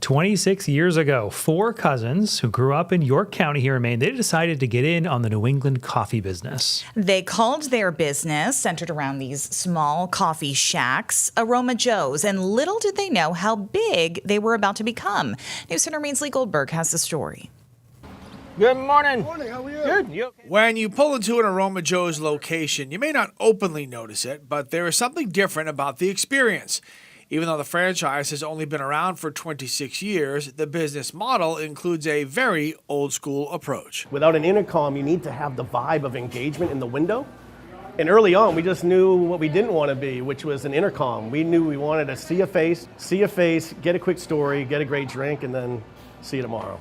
26 years ago, four cousins who grew up in York County here in Maine, they decided to get in on the New England coffee business. They called their business, centered around these small coffee shacks, Aroma Joe's, and little did they know how big they were about to become. News Center Maine's Lee Goldberg has the story. Good morning. Good morning, how are you? Good. You okay? When you pull into an Aroma Joe's location, you may not openly notice it, but there is something different about the experience. Even though the franchise has only been around for 26 years, the business model includes a very old-school approach. Without an intercom, you need to have the vibe of engagement in the window. And early on, we just knew what we didn't want to be, which was an intercom. We knew we wanted to see a face, get a quick story, get a great drink, and then see you tomorrow.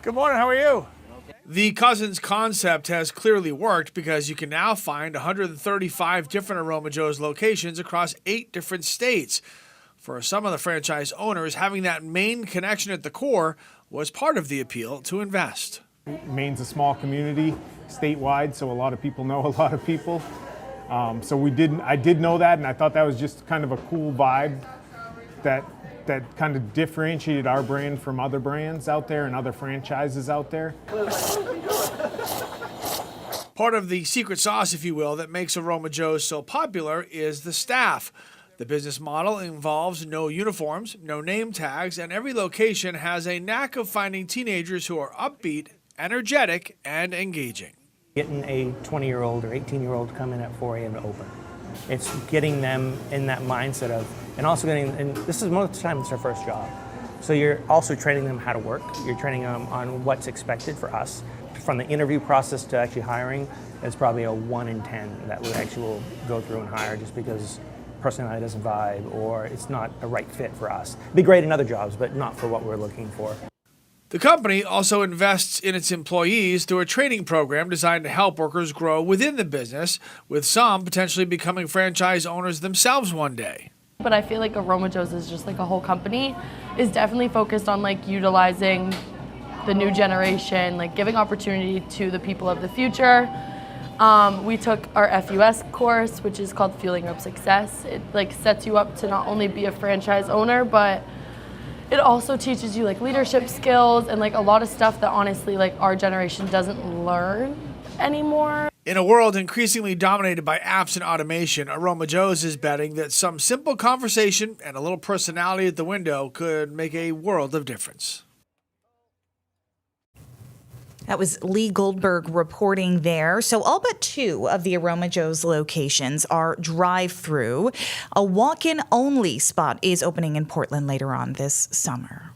Good morning, how are you? The Cousins concept has clearly worked because you can now find 135 different Aroma Joe's locations across 8 different states. For some of the franchise owners, having that Maine connection at the core was part of the appeal to invest. Maine's a small community, statewide, so a lot of people know a lot of people. I did know that, and I thought that was just kind of a cool vibe that kind of differentiated our brand from other brands out there and other franchises out there. Part of the secret sauce, if you will, that makes Aroma Joe's so popular is the staff. The business model involves no uniforms, no name tags, and every location has a knack of finding teenagers who are upbeat, energetic, and engaging. Getting a 20-year-old or 18-year-old come in at 4 a.m. to open. It's getting them in that mindset of, and also getting, and this is most of the time it's their first job. So you're also training them how to work. You're training them on what's expected for us. From the interview process to actually hiring, it's probably a 1 in 10 that we actually will go through and hire just because personality doesn't vibe or it's not a right fit for us. It'd be great in other jobs, but not for what we're looking for. The company also invests in its employees through a training program designed to help workers grow within the business, with some potentially becoming franchise owners themselves one day. But I feel like Aroma Joe's is just like a whole company is definitely focused on like utilizing the new generation, like giving opportunity to the people of the future. We took our FUS course, which is called Fueling Up Success. It like sets you up to not only be a franchise owner, but it also teaches you like leadership skills and like a lot of stuff that honestly like our generation doesn't learn anymore. In a world increasingly dominated by apps and automation, Aroma Joe's is betting that some simple conversation and a little personality at the window could make a world of difference. That was Lee Goldberg reporting there. So all but 2 of the Aroma Joe's locations are drive-through. A walk-in only spot is opening in Portland later on this summer.